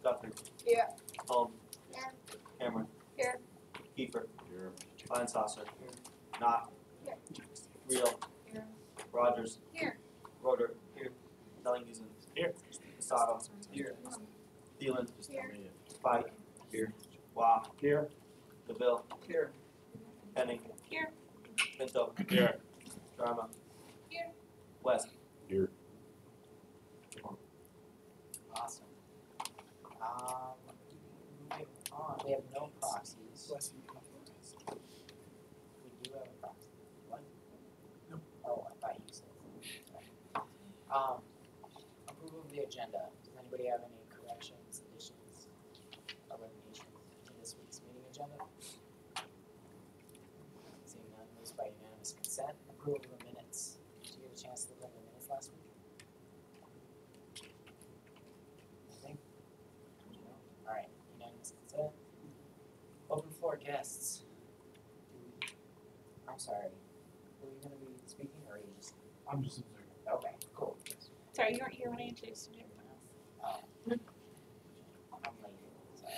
Guthrie. Here. Holm. Here. Cameron. Here. Kiefer. Here. Fine Saucer. Knott. Here. Reel. Here. Rogers. Here. Roder. Here. Dellinghausen. Here. Casado. Here. Thielen. Here. Pike. Here. Wah. Here. DeVille. Here. Penning. Here. Pinto. Here. Sharma. Here. West. Here. Awesome. Moving on, we have no proxies. We do have a proxy. What? No. Oh, I thought you said. Approval of the agenda. Does anybody have any corrections, additions, or eliminations to this week's meeting agenda? Seeing none, moves by unanimous consent. Approval of the minutes. Did you get a chance to look at the minutes last week? Nothing? No? Alright, unanimous consent. Open floor guests. I'm sorry. Were you gonna be speaking or are you just? I'm just observing. Okay, cool. Sorry, you weren't here when I introduced you to everyone else. I'm late, sorry.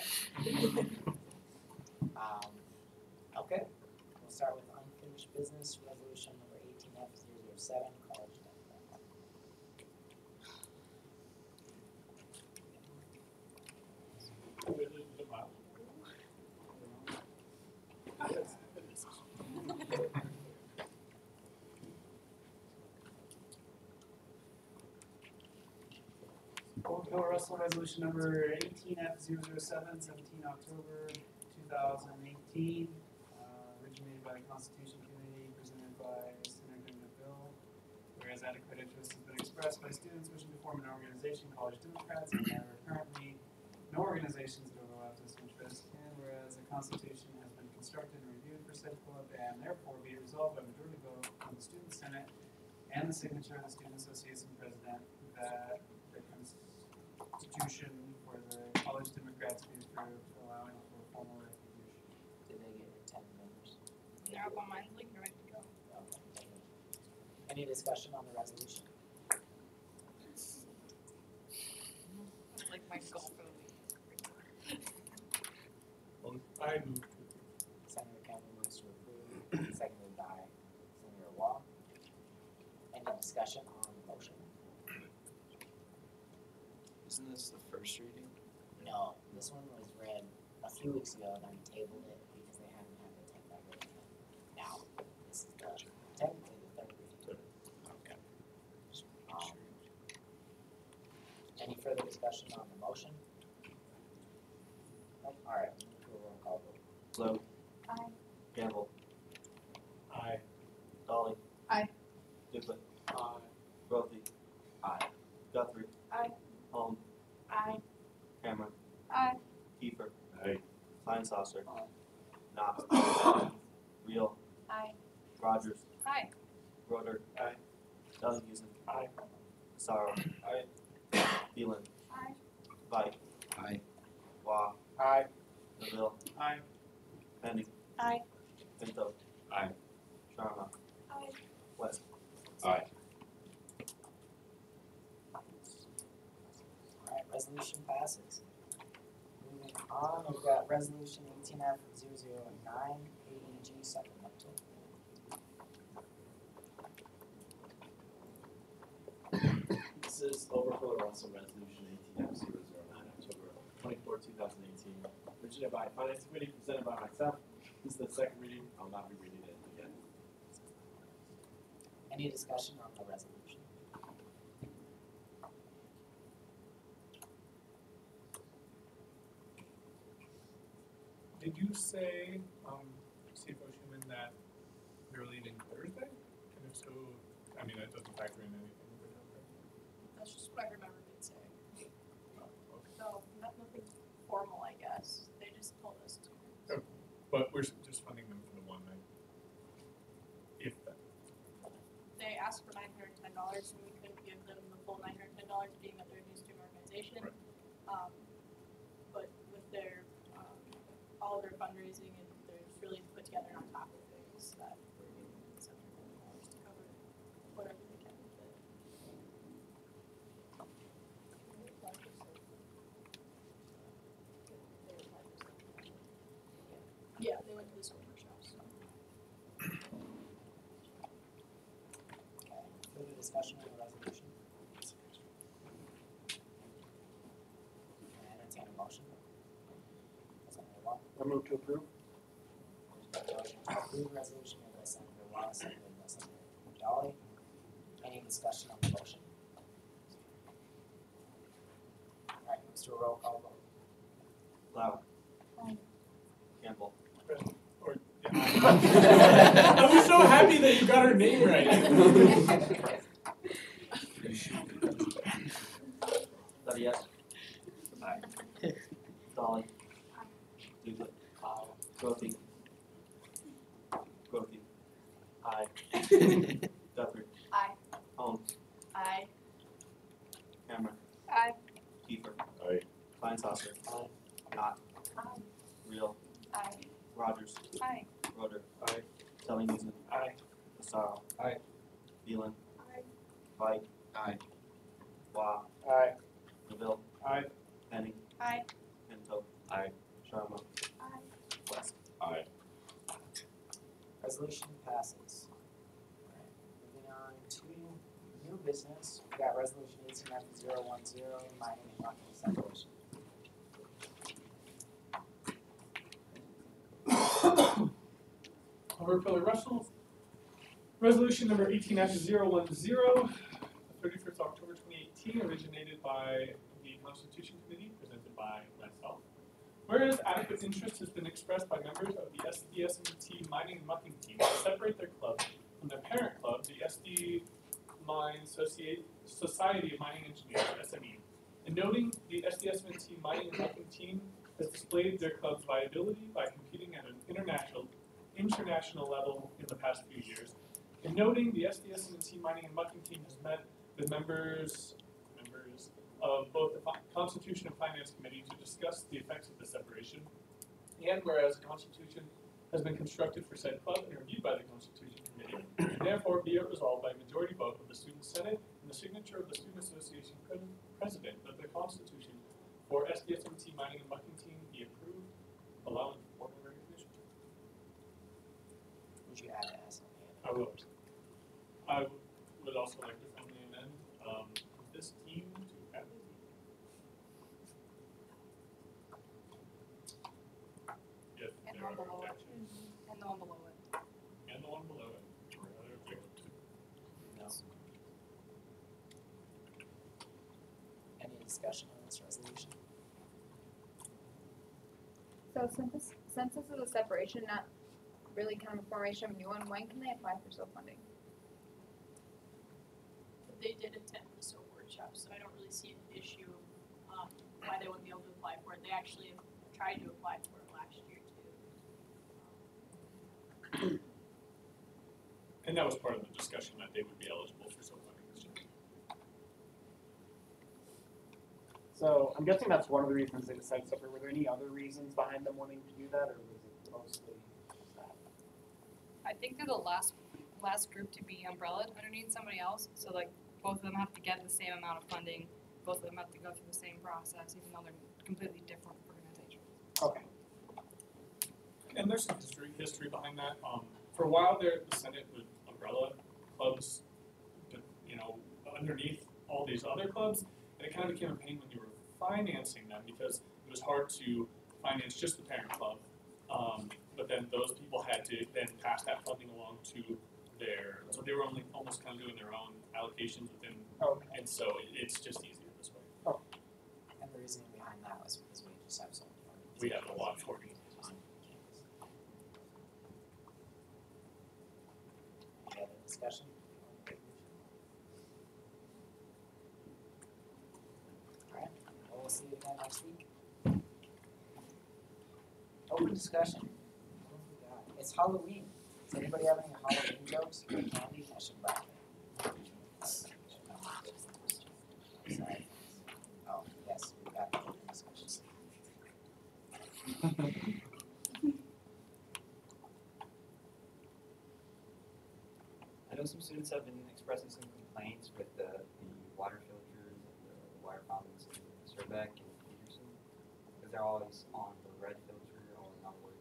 Okay, we'll start with unfinished business, resolution number 18F007, college debt. Bill Russell, resolution number 18F007, 17 October 2018, originated by the Constitution Committee, presented by Senator Bill. Whereas adequate interest has been expressed by students wishing to form an organization, College Democrats, and there are currently no organizations that overlap this interest. And whereas the Constitution has been constructed and reviewed for said club, and therefore be it resolved by majority vote on the Student Senate and the signature of the Student Association President that the Constitution for the College Democrats be approved, allowing for formal recognition. Did they get your 10 members? Yeah, I've got mine linked ready to go. Okay, thank you. Any discussion on the resolution? That's like my goal for the week. I moved. Senator Cameron moves to approve, seconded by Senator Wah. Any discussion on the motion? Isn't this the first reading? No, this one was read a few weeks ago, then tabled it because they haven't had the 10th reading. Now, this is technically the third reading. Okay. Any further discussion on the motion? Nope. All right, move to a roll call vote. Flo. Aye. Campbell. Aye. Dolly. Aye. Duplin. Aye. Grothy. Aye. Guthrie. Aye. Holm. Aye. Cameron. Aye. Kiefer. Aye. Fine Saucer. Aye. Knott. Reel. Aye. Rogers. Aye. Roder. Aye. Dellinghausen. Aye. Casaro. Aye. Thielen. Aye. Pike. Aye. Wah. Aye. DeVille. Aye. Penning. Aye. Pinto. Aye. Sharma. Aye. West. Aye. Alright, resolution passes. Moving on, we've got resolution 18F009, AEG supplemental. This is overflow Russell Resolution 18F009, October 24, 2018. Originated by Finance Committee, presented by myself. This is the second reading. I'll not be reading it again. Any discussion on the resolution? Did you say, CFO Schuman, that we were leaving Thursday? And if so, I mean, that doesn't factor in anything. That's just what I remember it saying. Oh, okay. So, nothing formal, I guess. They just told us to. But we're just funding them for the one night. If that. They asked for $910 and we couldn't give them the full $910 being that they're a new student organization. Right. But with their, all of their fundraising and they're really put together on top of things that we're giving them $700 to cover whatever they can with it. discussion on the resolution? Can I entertain a motion? Senator Watt. I move to approve. There's been a motion to approve the resolution made by Senator Watt, seconded by Senator Dolly. Any discussion on the motion? Alright, moves to a roll call vote. Lau. Aye. Campbell. Or, yeah. I was so happy that you got her name right. That a yes? Aye. Dolly. Douglas. Grothy. Grothy. Aye. Guthrie. Aye. Holmes. Aye. Cameron. Aye. Kiefer. Aye. Klein Saucer. Aye. Knott. Aye. Real. Aye. Rogers. Aye. Roder. Aye. Telly Newsom. Aye. Massaro. Aye. Phelan. Aye. White. Aye. Wah. Aye. DeVille. Aye. Penny. Aye. Pinto. Aye. Sharma. Aye. West. Aye. Resolution passes. Alright, moving on to new business, we got resolution 18F010, mining and mucking separation. Overfiller Russell. Resolution number 18F010, 31st October 2018, originated by the Constitution Committee, presented by myself. Whereas adequate interest has been expressed by members of the SDSMT mining and mucking team to separate their club from their parent club, the SD Mine Society of Mining Engineers, SME. And noting the SDSMT mining and mucking team has displayed their club's viability by competing at an international level in the past few years. And noting the SDSMT mining and mucking team has met with members of both the Constitution and Finance Committee to discuss the effects of the separation. And whereas the Constitution has been constructed for said club and reviewed by the Constitution Committee, and therefore be it resolved by a majority vote of the Student Senate and the signature of the Student Association President that the Constitution for SDSMT mining and mucking team be approved, allowing for formal recognition. Would you add an S on the I end? will. I would also like to formally amend this team to add this. If And there one are below it. objections, And the one below it. and the one below it, or other objections. No. Any discussion on this resolution? So since this is a separation, not really kind of a formation of a new one, when can they apply for SO funding? They did attend the SO workshop, so I don't really see an issue, why they wouldn't be able to apply for it. They actually tried to apply for it last year too. And that was part of the discussion that they would be eligible for some funding this year. So I'm guessing that's one of the reasons they decided to separate. Were there any other reasons behind them wanting to do that, or was it mostly just that? I think they're the last group to be umbrellaed underneath somebody else, so like both of them have to get the same amount of funding, both of them have to go through the same process, even though they're completely different organizations. Okay. And there's some history behind that. For a while there, the Senate would umbrella clubs, underneath all these other clubs, and it kind of became a pain when you were financing them because it was hard to finance just the parent club. But then those people had to then pass that funding along to so they were only almost kind of doing their own allocations within, Okay. and so it's just easier this way. And the reasoning behind that was because we just have so much money. We have a lot for it. On campus. Any other discussion? Alright, well, we'll see you again next week. Open discussion. What have we got? It's Halloween. Does anybody have any Halloween jokes or candy? I should buy them. Sorry. Oh, yes, we got open discussion. I know some students have been expressing some complaints with the water filters and the water fountains in Surbeck and Peterson, because they're always on the red filter or not working.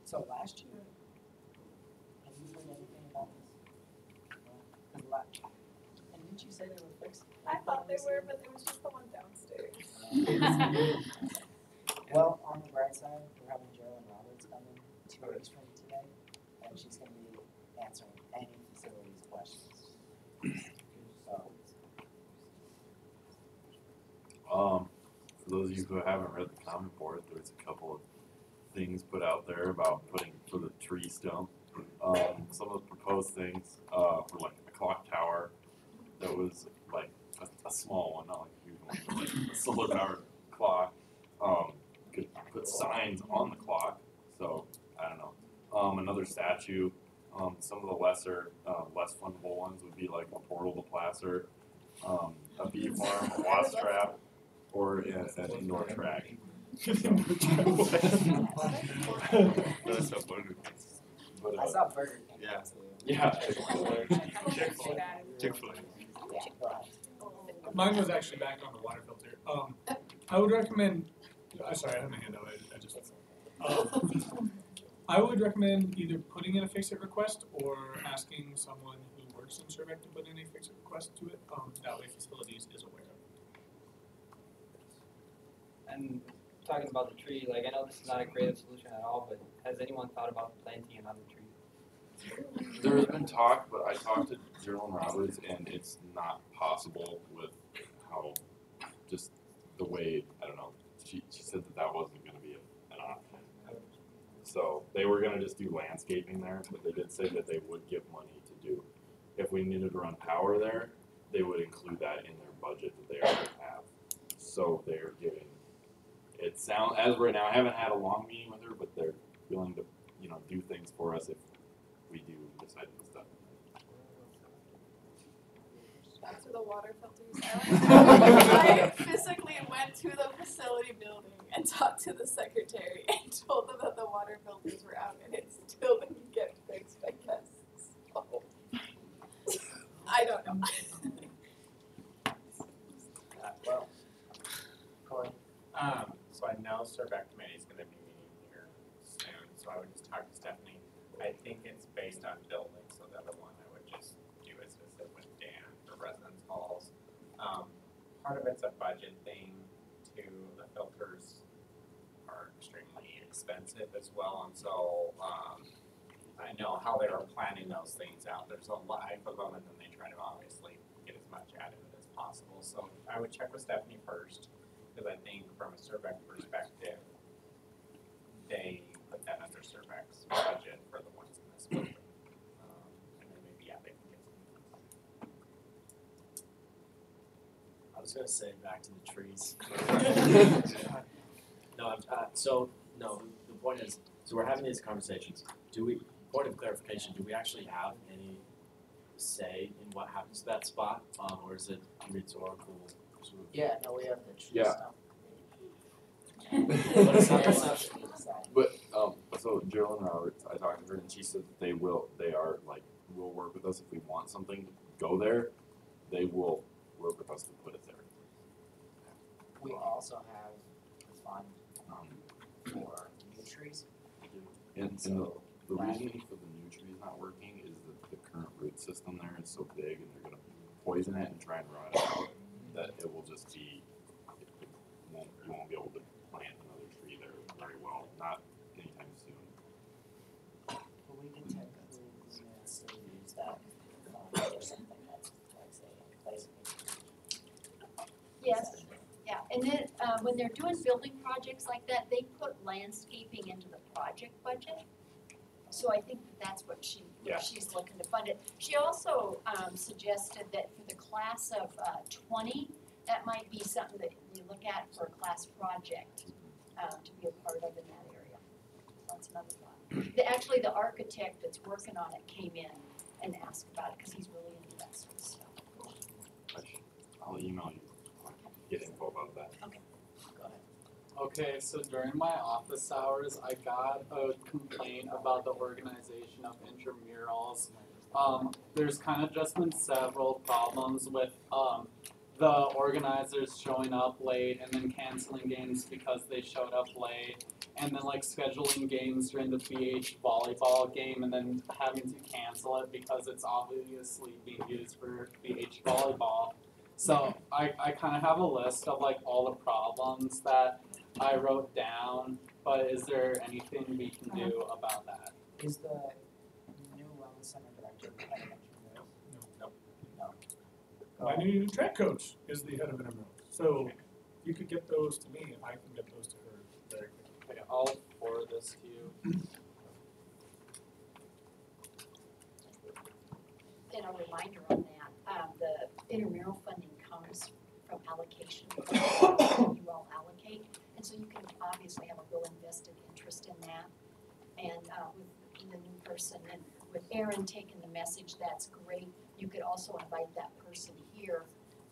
So last year, have you heard anything about this? No? 'Cause much. And didn't you say they were fixed? I thought they were, but there was just the one downstairs. Well, on the bright side, we're having Geraldine Roberts come in 2 weeks from today, and she's gonna be answering any facilities questions. So, For those of you who haven't read the comment board, there's a couple of things put out there about putting for the tree stump. Some of the proposed things were like a clock tower that was like a small one, not like a huge one, but like a solar powered clock. Could put signs on the clock, so I don't know. Another statue. Some of the less fundable ones would be like a portable placer, a bee farm, a wasp trap, or an indoor track. But, I saw Burger King. yeah. too. Yeah. Chick-fil-A. Yeah, go ahead. Mine was actually back on the water filter. I would recommend, sorry, I have my hand out, I would recommend either putting in a fix-it request or asking someone who works in Survec to put in a fix-it request to it. That way facilities is aware of it. And talking about the tree, like I know this is not a creative solution at all, but has anyone thought about planting another tree? There has been talk, but I talked to Geraldine Roberts, and it's not possible with how, just the way, I don't know, she said that wasn't going to be an option. So they were going to just do landscaping there, but they did say that they would give money to do, if we needed to run power there, they would include that in their budget that they already have. So they're giving, it sounds, as right now, I haven't had a long meeting with her, but they're willing to, do things for us if we do decide to stuff. Back to the water filters. I physically went to the facility building and talked to the secretary and told them that the water filters were out, and it still didn't get fixed, I guess. So, I don't know. Well, Corey. So I know Survec committee is gonna be meeting here soon, so I would just talk to Stephanie. I think it's based on buildings, so the other one I would just do as I said with Dan for residence halls. Part of it's a budget thing too. The filters are extremely expensive as well, and so I know how they are planning those things out. There's a life of them, and then they try to obviously get as much out of it as possible. So I would check with Stephanie first, because I think from a Survec perspective, they put that under Survec's budget for the ones in this building. And then maybe, yeah, they can get some. I was gonna say back to the trees. No, the point is, so we're having these conversations. Point of clarification, do we actually have any say in what happens to that spot? Or is it rhetorical? Sort of? Yeah, no, we have the tree Yeah. stump. But it's not, that's not, But so Geraldine Roberts, I talked to her, and she said that they will work with us if we want something to go there. They will work with us to put it there. We also have a fund for new trees. And So the reason for the new trees not working is that the current root system there is so big, and they're gonna poison it and try and rot it out, that it will just be, you won't be able to plant another tree there very well, not anytime soon. But we can technically still use that fund or something that's like say replacing. Yes, yeah, and then, when they're doing building projects like that, they put landscaping into the project budget. So I think that's what she's looking to fund it. She also, suggested that for the class of, 20, that might be something that you look at for a class project, to be a part of in that area. So that's another thought. Actually, the architect that's working on it came in and asked about it, cause he's really into that sort of stuff. I'll email you, get info about that. Go ahead. Okay, so during my office hours, I got a complaint about the organization of intramurals. There's kind of just been several problems with the organizers showing up late and then canceling games because they showed up late, and then like scheduling games during the BH volleyball game and then having to cancel it because it's obviously being used for BH volleyball. So I kind of have a list of like all the problems that I wrote down, but is there anything we can do about that? Is the new wellness center director the head of intramurals? No. My new track coach is the head of intramural. So if you could get those to me, I can get those to her very quickly. Okay, I'll forward this to you. And a reminder on that, the intramural funding comes from allocation, you all allocate, and so you can obviously have a real invested interest in that. And with the new person, and with Aaron taking the message, that's great. You could also invite that person here,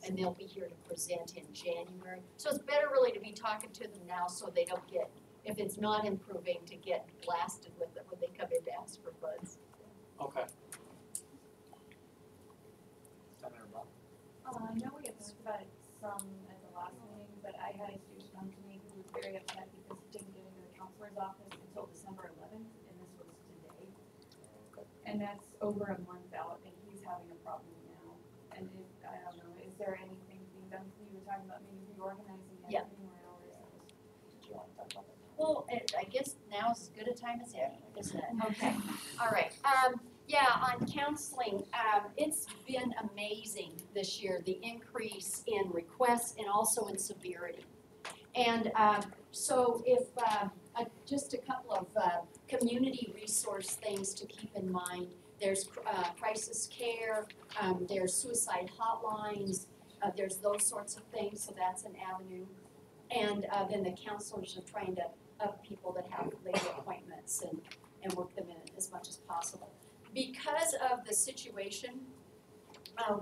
and they'll be here to present in January. So it's better really to be talking to them now so they don't get, if it's not improving, to get blasted with it when they come in to ask for funds. Okay. I know we had talked about it some at the last meeting, but I had a student come to me who was very upset because he didn't get into the counselor's office until December 11th, and this was today. And that's over a month out, and he's having a problem now. And I don't know, is there anything being done? You were talking about maybe reorganizing Yeah. everything around ourselves. Did you want to talk about that? Well, I guess now's as good a time as ever, isn't it? Okay, all right. Yeah, on counseling, it's been amazing this year, the increase in requests and also in severity. And so if, just a couple of community resource things to keep in mind, there's crisis care, there's suicide hotlines, there's those sorts of things, so that's an avenue. And then the counselors are trying to up people that have late appointments and work them in as much as possible. Because of the situation,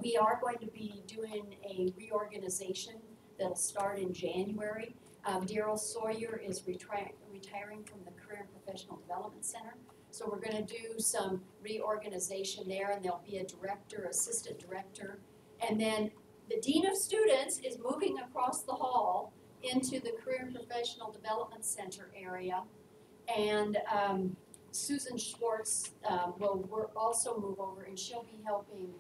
we are going to be doing a reorganization that'll start in January. Daryl Sawyer is retiring from the Career and Professional Development Center. So we're gonna do some reorganization there, and there'll be a director, assistant director. And then the Dean of Students is moving across the hall into the Career and Professional Development Center area. And Susan Schwartz will also move over, and she'll be helping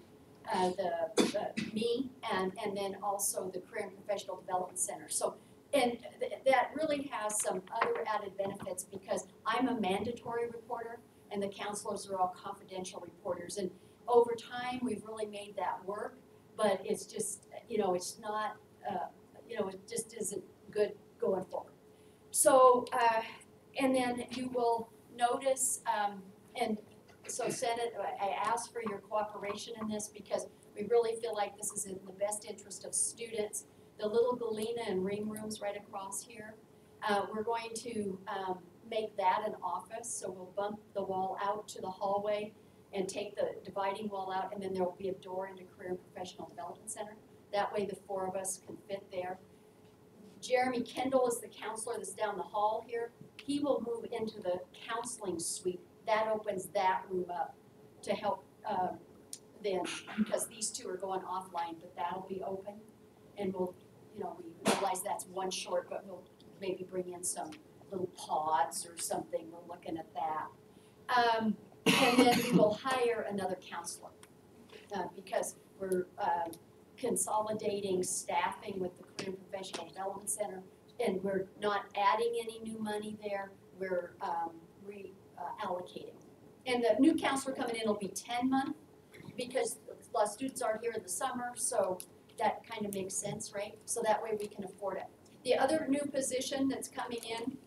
me and then also the Career and Professional Development Center. So, and that really has some other added benefits because I'm a mandatory reporter and the counselors are all confidential reporters. And over time, we've really made that work, but it's just, it's not, it just isn't good going forward. So, and then you will notice, and so Senate, I ask for your cooperation in this because we really feel like this is in the best interest of students. The little Galena and ring rooms right across here, we're going to make that an office. So we'll bump the wall out to the hallway and take the dividing wall out, and then there will be a door into Career and Professional Development Center. That way the four of us can fit there. Jeremy Kendall is the counselor that's down the hall here. He will move into the counseling suite. That opens that room up to help then, because these two are going offline, but that'll be open. And we'll, we realize that's one short, but we'll maybe bring in some little pods or something. We're looking at that. And then we will hire another counselor because we're consolidating staffing with the Career and Professional Development Center, and we're not adding any new money there, we're reallocating. And the new counselor coming in will be 10-month because a lot of students are here in the summer, so that kind of makes sense, right? So that way we can afford it. The other new position that's coming in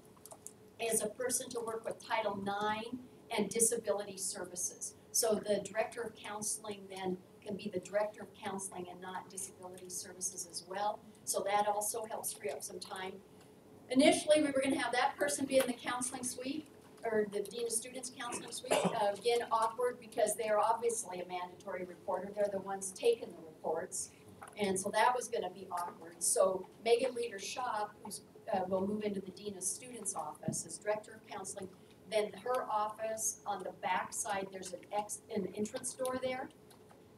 is a person to work with Title IX and disability services. So the director of counseling then can be the director of counseling and not disability services as well. So that also helps free up some time. Initially, we were going to have that person be in the counseling suite, or the Dean of Students counseling suite. Again, awkward because they're obviously a mandatory reporter. They're the ones taking the reports. And so that was going to be awkward. So Megan Leader-Shop, who's will move into the Dean of Students office as Director of Counseling. Then her office on the back side, there's an entrance door there.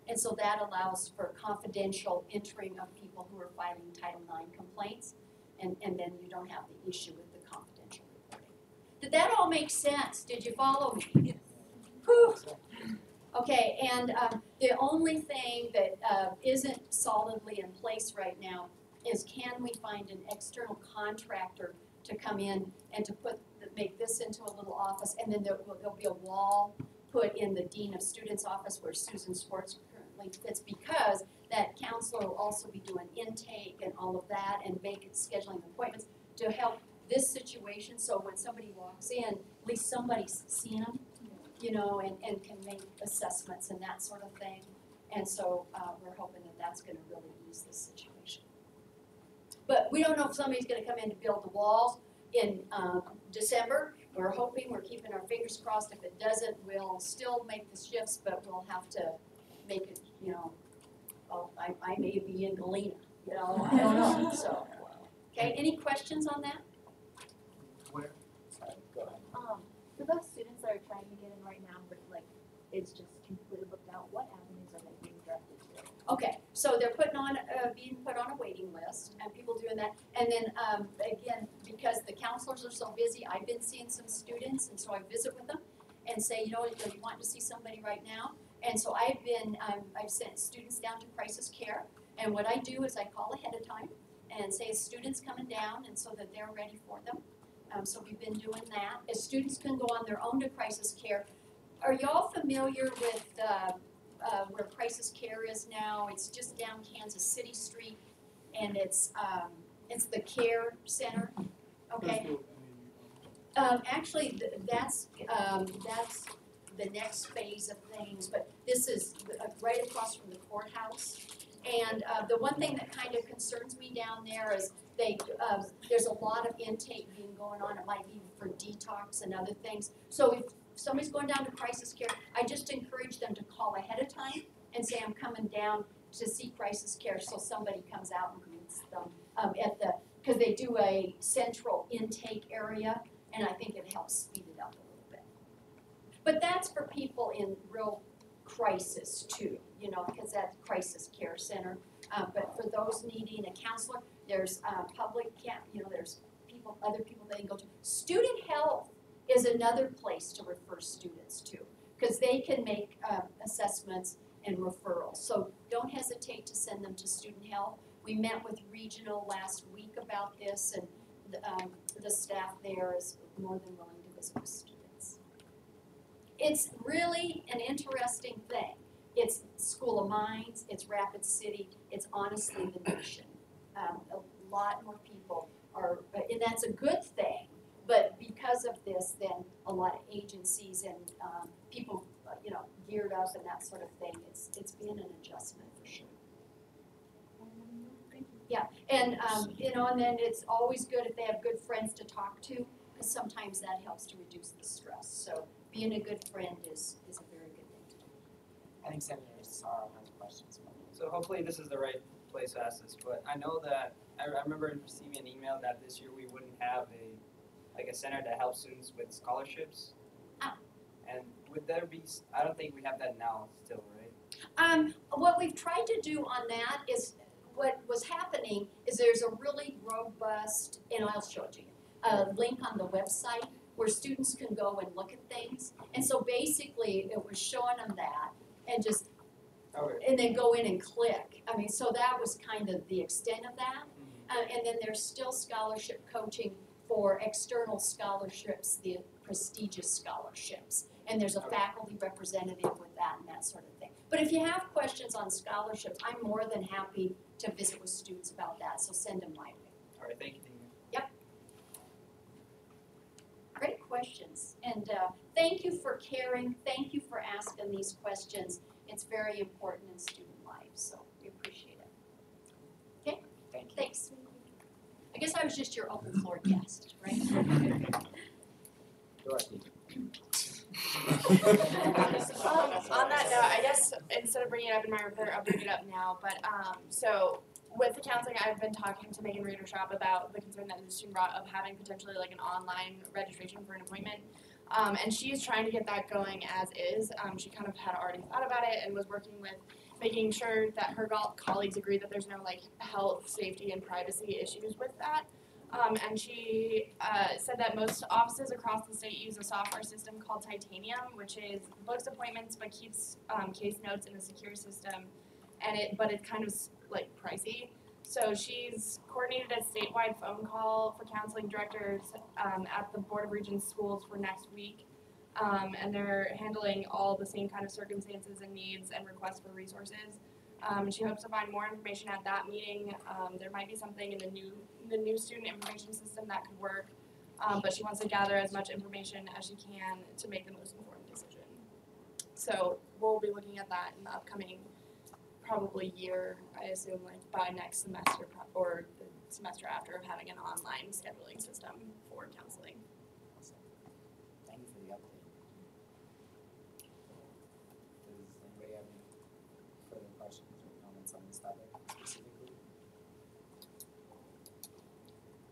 And so that allows for confidential entering of people who are filing Title IX complaints, and then you don't have the issue with the confidential reporting. Did that all make sense? Did you follow me? Whew. Okay, and the only thing that isn't solidly in place right now is, can we find an external contractor to come in and to make this into a little office, and then there'll be a wall put in the Dean of Students office where Susan Swartz currently fits, because that counselor will also be doing intake and all of that and scheduling appointments to help this situation, so when somebody walks in, at least somebody's seen them, and can make assessments and that sort of thing. And so we're hoping that that's gonna really ease this situation. But we don't know if somebody's gonna come in to build the walls in December. We're hoping, we're keeping our fingers crossed. If it doesn't, we'll still make the shifts, but we'll have to make it, I may be in Galena, I don't know, so. Okay, any questions on that? Sorry, go ahead. For those students that are trying to get in right now, but it's just completely booked out, what avenues are they being directed to? Okay, so they're being put on a waiting list, and people doing that. And then, again, because the counselors are so busy, I've been seeing some students, and so I visit with them and say, you want to see somebody right now? And so I've sent students down to crisis care, and what I do is I call ahead of time and say, students coming down, and so that they're ready for them. So we've been doing that. As students can go on their own to crisis care, are y'all familiar with where crisis care is now? It's just down Kansas City Street, and it's the care center. Okay. Actually, that's the next phase of things, but this is right across from the courthouse. And the one thing that kind of concerns me down there is there's a lot of intake being going on. It might be for detox and other things. So if somebody's going down to crisis care, I just encourage them to call ahead of time and say, I'm coming down to see crisis care, so somebody comes out and greets them because they do a central intake area, and I think it helps speed it up a little bit. But that's for people in real crisis too, because that's crisis care center. But for those needing a counselor, there's public camp, there's other people they can go to. Student health is another place to refer students to, because they can make assessments and referrals. So don't hesitate to send them to student health. We met with regional last week about this, and the staff there is more than willing to visit with students. It's really an interesting thing. It's School of Mines, it's Rapid City, it's honestly the nation. A lot more people are, and that's a good thing, but because of this, then a lot of agencies and people, geared up and that sort of thing, it's been an adjustment for sure. Yeah, and and then it's always good if they have good friends to talk to, because sometimes that helps to reduce the stress. So being a good friend is a very good thing to do. I think Senator Sorrow has questions. So hopefully this is the right place to ask this, but I know that I remember receiving an email that this year we wouldn't have a center to help students with scholarships. Ah. And would there be? I don't think we have that now still, right? What we've tried to do on that is, what was happening is there's a really robust, and I'll show it to you, link on the website where students can go and look at things. And so basically it was showing them that and just, and then go in and click. I mean, so that was kind of the extent of that. And then there's still scholarship coaching for external scholarships, the prestigious scholarships. And there's a faculty representative with that and that sort of thing. But if you have questions on scholarships, I'm more than happy to visit with students about that, so send them my way. All right, thank you. Yep. Great questions. And thank you for caring. Thank you for asking these questions. It's very important in student life, so we appreciate it. Okay? Thank you. Thanks. I guess I was just your open floor guest, right? On that note, I guess instead of bringing it up in my report, I'll bring it up now. But so with the counseling, I've been talking to Megan Readershop about the concern that the student brought of having potentially like an online registration for an appointment. And she's trying to get that going as is. She kind of had already thought about it and was working with making sure that her colleagues agree that there's no like health, safety, and privacy issues with that. And she said that most offices across the state use a software system called Titanium, which is books appointments but keeps case notes in a secure system, but it's kind of like pricey. So she's coordinated a statewide phone call for counseling directors at the Board of Regents schools for next week. And they're handling all the same kind of circumstances and needs and requests for resources. She hopes to find more information at that meeting. There might be something in the new student information system that could work, but she wants to gather as much information as she can to make the most informed decision. So we'll be looking at that in the upcoming probably year, I assume, like by next semester or the semester after, of having an online scheduling system for counseling. Thank you for the update. Does anybody have any further questions or comments on this topic specifically?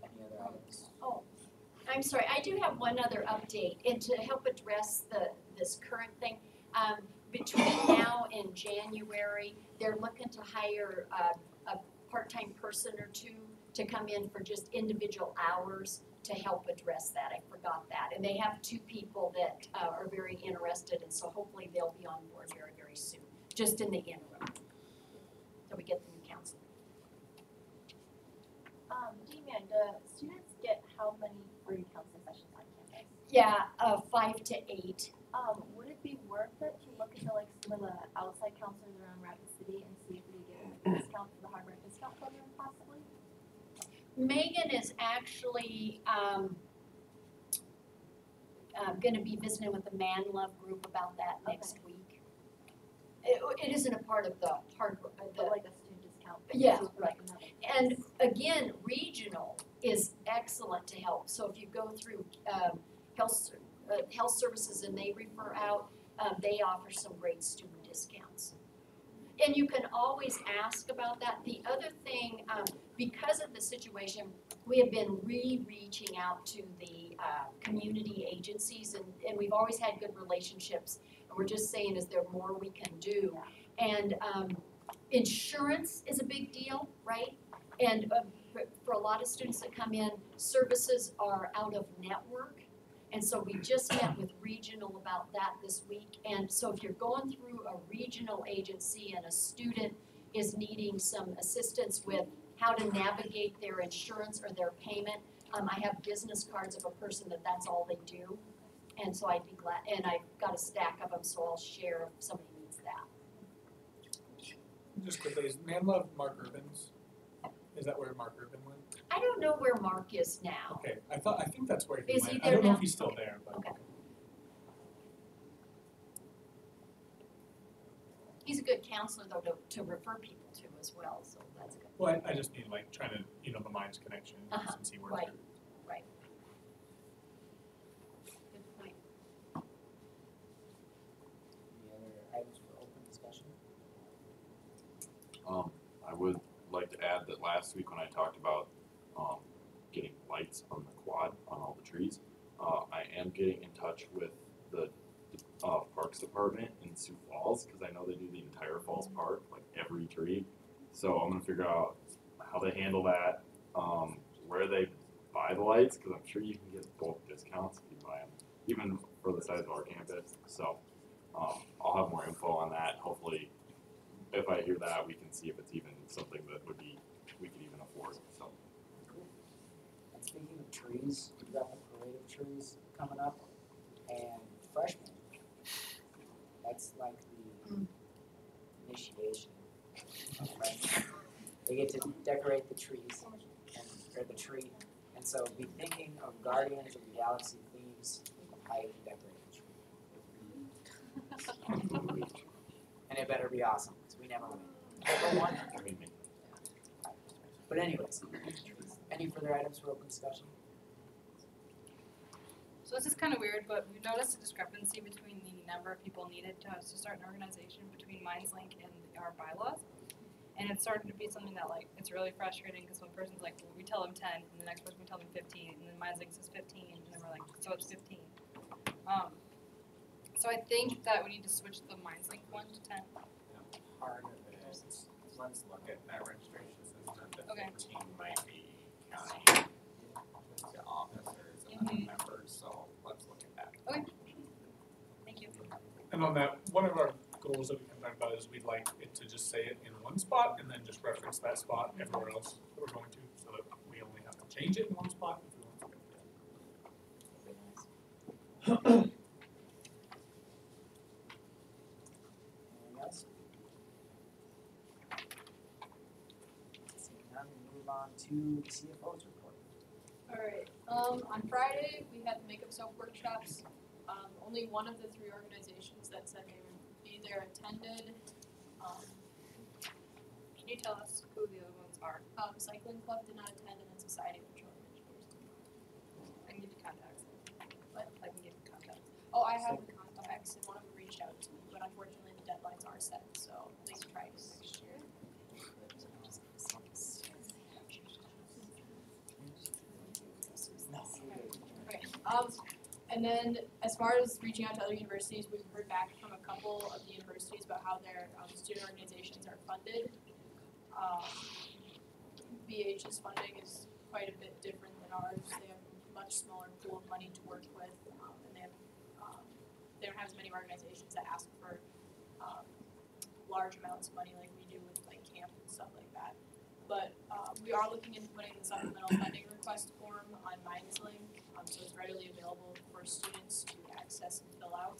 Any other items? Oh, I'm sorry, I do have one other update, and to help address this current thing, between now and January, they're looking to hire a part-time person or two to come in for just individual hours to help address that. I forgot that. And they have 2 people that are very interested, and so hopefully they'll be on board very, very soon, just in the interim, till we get the new counselor. D-Man, do students get how many free counseling sessions on campus? Yeah, 5 to 8. Would it be worth it to look into like some of the outside counselors around Rapid City and see if we get a discount for the hardware discount program possibly? Megan is actually going to be visiting with the Man Love group about that next week. It isn't a part of the hardware. Like a student discount. Yeah, right. And again, regional is excellent to help. So if you go through health services and they refer out, they offer some great student discounts. And you can always ask about that. The other thing, because of the situation, we have been reaching out to the community agencies, and we've always had good relationships. And we're just saying, is there more we can do? And insurance is a big deal, right? And for a lot of students that come in, services are out of network. And so we just met with regional about that this week. And so if you're going through a regional agency and a student is needing some assistance with how to navigate their insurance or their payment, I have business cards of a person that's all they do. And so I'd be glad, and I've got a stack of them, so I'll share if somebody needs that. Just quickly, is Man Love Mark Urban's? Is that where Mark Urban went? I don't know where Mark is now. Okay, I think that's where he Is went. he I there don't know now? if he's still there, but Okay. He's a good counselor though to refer people to as well, so that's good. well, I just mean like trying to, the minds connection since he worked right. there. Right. Good point. Any other items for open discussion? I would like to add that last week when I talked about getting lights on the quad on all the trees, I am getting in touch with the Parks Department in Sioux Falls because I know they do the entire Falls Park, like every tree. So I'm gonna figure out how they handle that, where they buy the lights, because I'm sure you can get both discounts if you buy them, even for the size of our campus. So I'll have more info on that. Hopefully, if I hear that, we can see if it's even something that we could even afford. So. And speaking of trees, we've got the parade of trees coming up, and freshmen, that's like the initiation of freshmen. They get to decorate the trees, or the tree, and so be thinking of Guardians of the Galaxy themes of how you can decorate the tree. And it better be awesome, because we never win. But anyways, any further items for open discussion? So this is kind of weird, but we've noticed a discrepancy between the number of people needed to start an organization between MindsLink and our bylaws. And it's starting to be something that, like, it's really frustrating because one person's like, well, we tell them 10, and the next person we tell them 15, and then MindsLink says 15, and then we're like, so it's 15. So I think that we need to switch the MindsLink one to 10. Harder Let's look at that registration system. The Okay. 15 might be counting the officers and then the members, so let's look at that. Okay. Thank you. And on that, one of our goals that we can talk about is we'd like it to just say it in one spot and then just reference that spot everywhere else that we're going to, so that we only have to change it in one spot if we want to. Anything else? Seeing none, we move on to the CFO's report. Alright, on Friday, we had the makeup soap workshops. Only one of the 3 organizations that said they would be there attended. Can you tell us who the other ones are? Cycling Club did not attend, and then Society of Petroleum Engineers. I can give you contacts. What? I can give you contacts. Oh, I have the contacts, and one of them reached out to me, but unfortunately the deadlines are set, so please try it next year. Okay, and then as far as reaching out to other universities, we've heard back from a couple of the universities about how their student organizations are funded. BH's funding is quite a bit different than ours. They have a much smaller pool of money to work with, and they don't have as many organizations that ask for large amounts of money like we do with like camp and stuff like that. But we are looking into putting the supplemental funding request form on MindSlink, so it's readily available for students to access and fill out.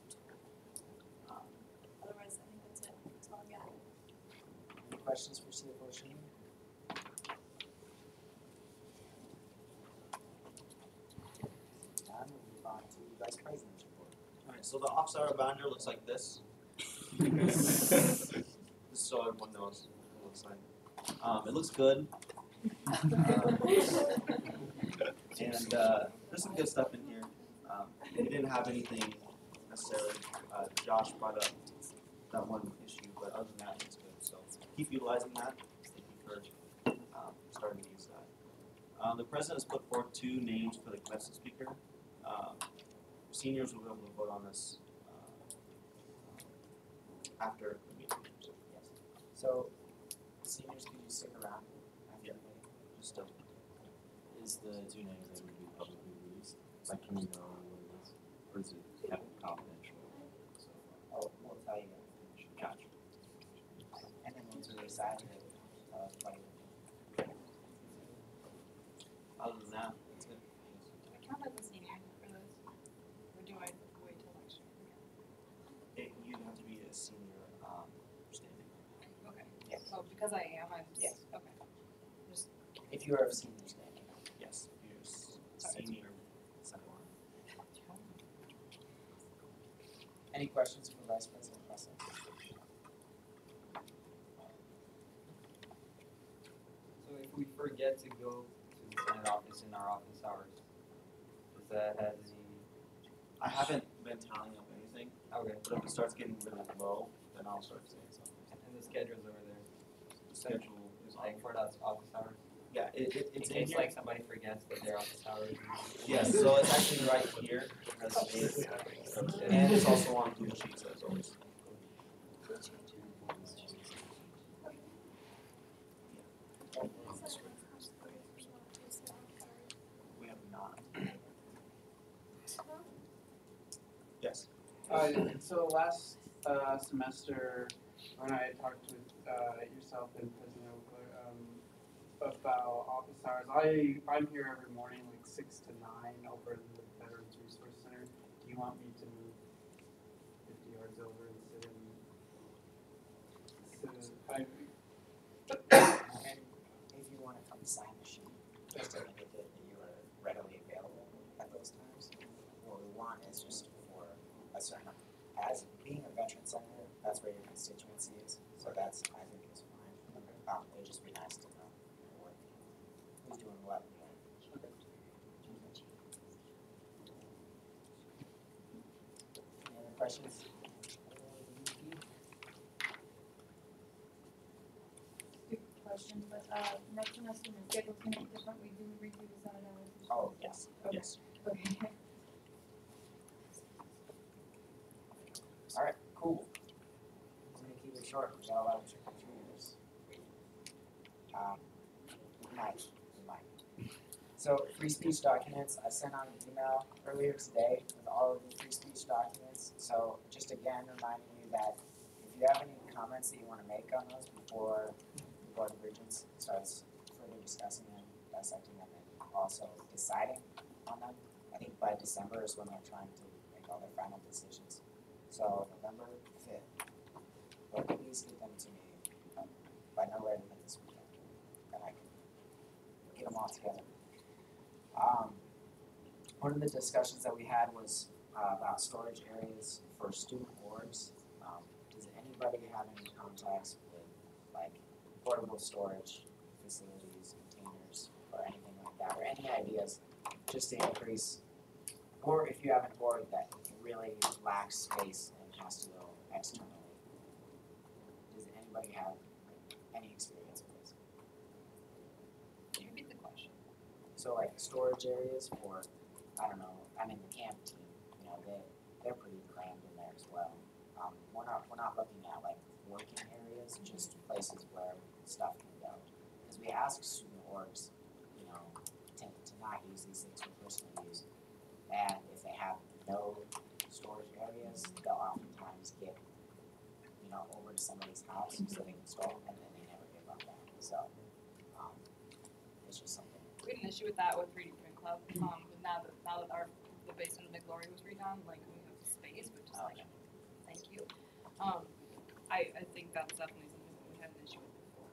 Otherwise, I think that's it. That's all I got. Any questions for CFO Shane? None, we'll move on to Vice President's report. Alright, so the office hour binder looks like this. Just so everyone knows what it looks like. It looks good. And there's some good stuff in here. We didn't have anything necessarily. Josh brought up that one issue, but other than that, it's good. So keep utilizing that. Thank you for starting to use that. The president has put forth 2 names for the commencement speaker. Seniors will be able to vote on this after the meeting. So, yes. So, seniors, can you stick around after Yeah. the meeting? Just Is the 2 names that would be publicly released? Like, can we know what it is? Or is it kept confidential? So, Oh, we'll tell you. gotcha. And then once we decide to tell us what other than that, it's good. Do I count as a senior for this? Or do I wait till next year? You have to be a senior standing. Okay. Yes. So because I am, I'm Yes. okay. Just if you are of senior standing. Yes, you're Sorry. senior. Second. Any questions for Vice President Russell? So if we forget to go to the Senate office in our office hours, does that have any? I haven't been tallying up anything, Okay, but if it starts getting really low, then I'll start saying something. and the schedule's over there, The schedule is on. like for those office hours? Yeah, it's In in case here. like somebody forgets that their office hours. Yes, so it's actually right here, as it is. And it's also on Google Sheets as always. We have not. Yes. So last semester, when I talked with yourself and President Oakler about office hours, I'm here every morning like 6 to 9 over in the Veterans Resource Center. Do you want me to move 50 yards over and sit in? And if you want to come sign the sheet, just to indicate that you are readily available at those times. What we want is just for a certain, as being a veteran center, that's where your constituency is. So that's, I think, is fine. It'd just be nice to know who's doing what. Any other questions? Quick question, but next semester the schedule's gonna be different, we do review the 7 hours. Oh, yes, Okay. yes. Okay. All right, cool. I'm gonna keep it short, we got a lot of trick or treaters. might. So free speech documents, I sent out an email earlier today with all of the free speech documents. So just again reminding you that if you have any comments that you want to make on those before the Board of Regents starts further discussing them, dissecting them, and also deciding on them, I think by December is when they're trying to make all their final decisions. So November 5th, but please get them to me by no later than this weekend, and I can get them all together. One of the discussions that we had was about storage areas for student orgs. Does anybody have any contacts with like portable storage facilities, containers, or anything like that, or any ideas just to increase, or if you have an org that really lacks space and has to go externally? Does anybody have any experience with this? Can you repeat the question? So like storage areas for, I don't know, I mean the camp team, you know, they're pretty crammed in there as well. We're not looking at like working areas, just places where stuff can go. Because we ask student orgs, you know, to not use these things for personal use. And if they have no storage areas, they'll oftentimes get, you know, over to somebody's house so they can store them, and then they never give up that. So it's just something. We had an issue with that with 3D Print Club. But now that the basement of McGlory was redone, like we have space, which is like, thank you. I think that's definitely something that we had an issue with before.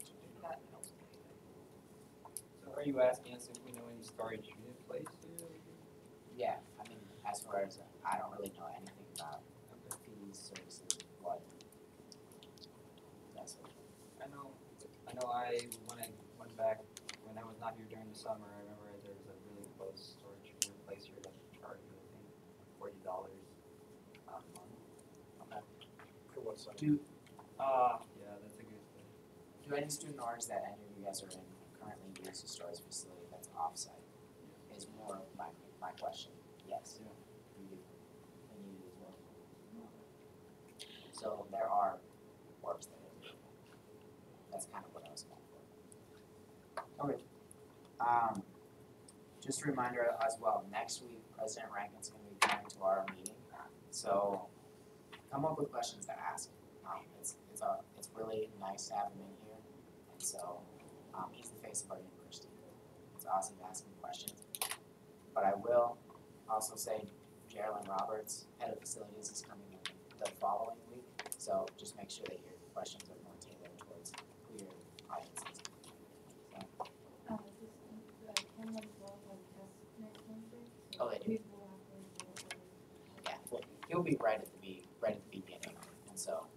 So that helps with anything. So are you asking us if we know any storage unit places? Yeah, I mean, as far as I don't really know anything about the fees, services, what. That's what. I know I when I went back when I was not here during the summer, I remember there was a really close storage unit place here that charged me, I think, $40 a month. Okay. For what site? Yeah, that's a good thing. Do any student orgs that any of you guys are in currently use a storage facility that's offsite? Is more of my question. Yes. Yeah. You do. And you do as well. So there are orgs that are doing that. That's kind of what I was going for. Okay. Just a reminder as well, next week President Rankin's going to be coming to our meeting. So come up with questions to ask. It's really nice to have him in here. And so he's the face of our university. It's awesome to ask him questions. But I will also say Geraldine Roberts, head of facilities, is coming in the following week. So just make sure that your questions are more tailored towards who your audience is. Oh, they do. Yeah, well, he'll be right at the beginning, and so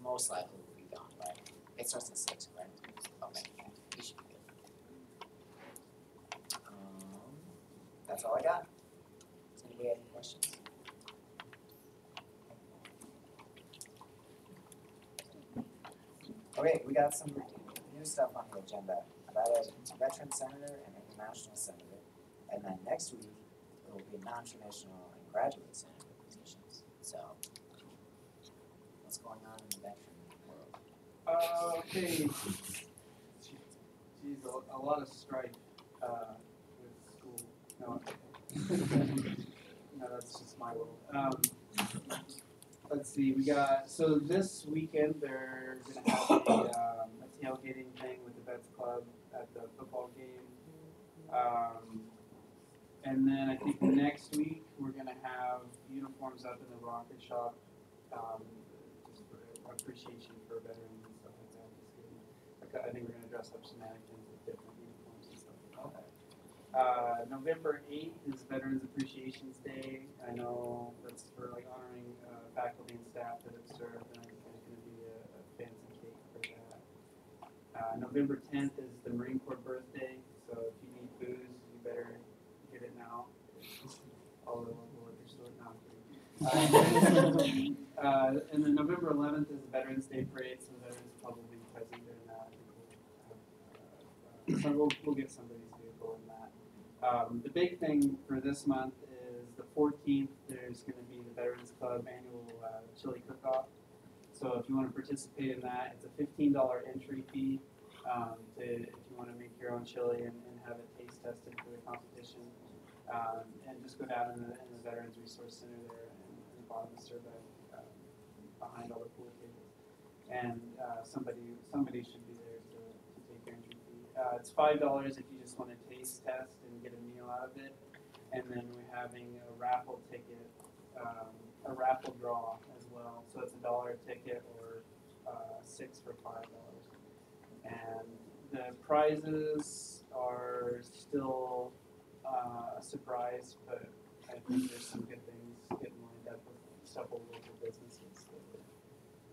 most likely will be gone. Right? It starts at 6, right? Okay, yeah, he should be good. That's all I got. Does anybody have any questions? Okay, we got some new stuff on the agenda about a veteran senator and an international senator. And then next week, it will be non-traditional and graduate senator positions. So, what's going on in the veteran world? Okay. Geez, a lot of strife with school. No, no, that's just my world. Let's see, we got, so this weekend they're gonna have a tailgating thing with the Vets Club at the football game. And then I think next week we're gonna have uniforms up in the rocket shop, just for appreciation for veterans and stuff like that. I think we're gonna dress up some mannequins with different uniforms and stuff like that. November 8th is Veterans Appreciation Day. I know that's for like honoring faculty and staff that have served, and I think there's going to be a fancy cake for that. November 10th is the Marine Corps birthday, so if you need booze, you better get it now. All the local liquor store, no, I'm kidding. And then November 11th is the Veterans Day Parade, so the veterans will probably be present during that. I think so we'll get somebody's vehicle in that. The big thing for this month is the 14th, there's going to be the Veterans Club annual chili cook-off. So if you want to participate in that, it's a $15 entry fee. if you want to make your own chili and have it taste tested for the competition. And just go down in the Veterans Resource Center there in the bottom of Survey, behind all the pool tables. And somebody should be there to take your entry fee. It's $5 if you just want to taste test and get a meal out of it. And then we're having a raffle ticket, a raffle draw as well. So it's $1 ticket or 6 for $5. And the prizes are still a surprise, but I think there's some good things getting lined up with several local businesses that are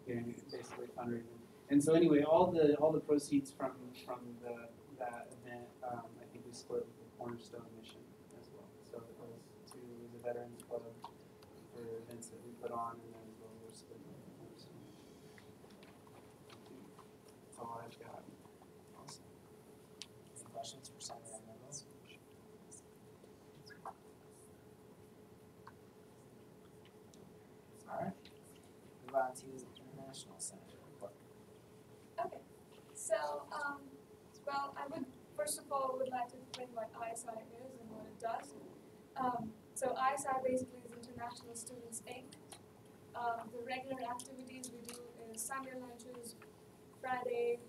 doing basically fundraising. And so anyway, all the proceeds from that event, I think we split with the Cornerstone Mission as well. So it goes to the Veterans Club for events that we put on, and then as well we're splitting with the Cornerstone. That's all I've got. Awesome. Any questions for Senator Reynolds? All right. Move on to International Senator report. Okay, so, well, I would, first of all, would like to explain what ISI is and what it does. So ISI basically is International Students Inc. The regular activities we do is Sunday lunches, Friday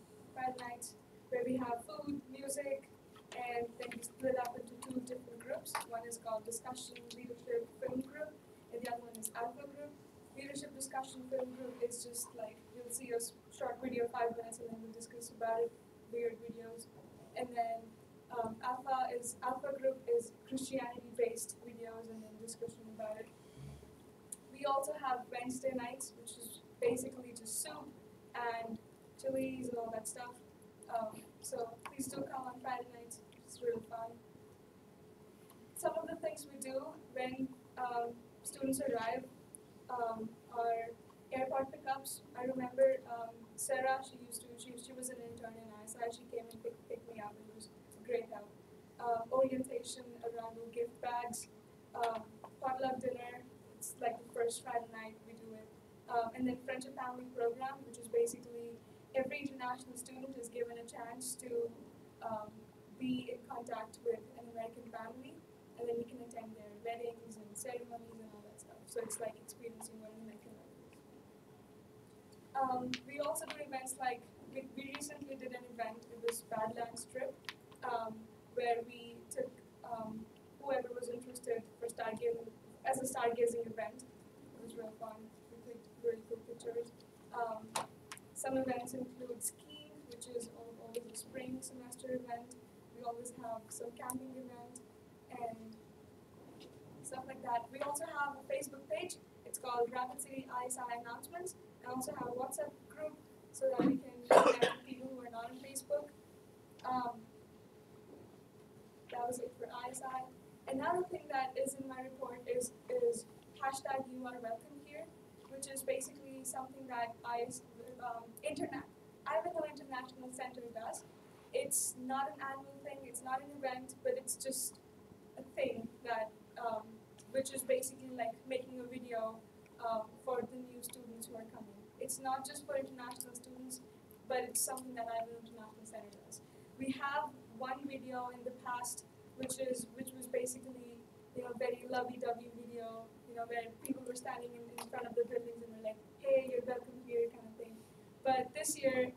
nights, where we have food, music, and then we split up into 2 different groups. One is called Discussion Leadership Film Group, and the other one is Alpha Group. Leadership Discussion Film Group is just like, you'll see a short video, 5 minutes, and then we'll discuss about it, weird videos. And then Alpha Group is Christianity-based videos and then discussion about it. We also have Wednesday nights, which is basically just soup and chilies and all that stuff. So please do come on Friday nights, it's really fun. Some of the things we do when students arrive are airport pickups. I remember Sarah, she was an intern in ISI, she came and picked me up, it was great help. Orientation around the gift bags, potluck dinner, it's like the first Friday night we do it. And then Friendship Family Program, which is basically every international student is given a chance to be in contact with an American family, and then you can attend their weddings and ceremonies and all that stuff. So it's like experiencing what an American life is. We also do events like, we recently did an event, it was Badlands trip, where we took whoever was interested for stargazing, as a stargazing event. It was real fun, we took really cool pictures. Some events include skiing, which is always a spring semester event. We always have some camping event and stuff like that. We also have a Facebook page. It's called Rapid City ISI Announcements. And also have a WhatsApp group so that we can connect with people who are not on Facebook. That was it for ISI. Another thing that is in my report is hashtag You Are Welcome Here, which is basically something that Ivanhoe International Center does. It's not an annual thing, it's not an event, but it's just a thing that, which is basically like making a video for the new students who are coming. It's not just for international students, but it's something that Ivanhoe International Center does. We have one video in the past, which was basically, very lovey-dovey video, where people were standing in front of the buildings and were like, hey, you're welcome here, kind of thing. But this year,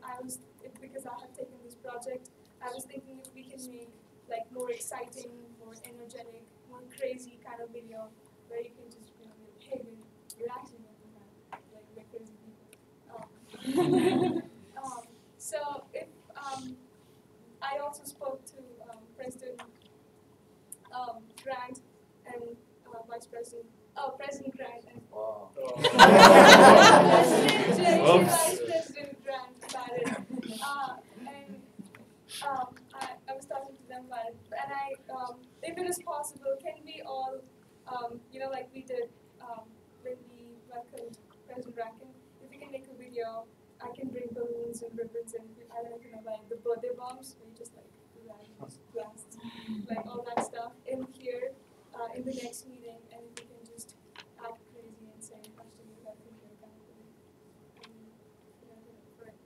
because I have taken this project, I was thinking if we can make like more exciting, more energetic, more crazy kind of video, where you can just, be like, hey, you're actually welcome here, like we're crazy people. So if I also spoke to President Grant and President Grant and Vice President Grant about it. I was talking to them about it, and if it is possible, can we all, like we did when we welcomed President Rankin, if we can make a video, I can bring balloons and ribbons and I don't know if you know about the birthday bombs, where you just like do that and just blast, like all that stuff in here in the next meeting, and if we can just act crazy and say hashtag you welcome here kind of thing. For it.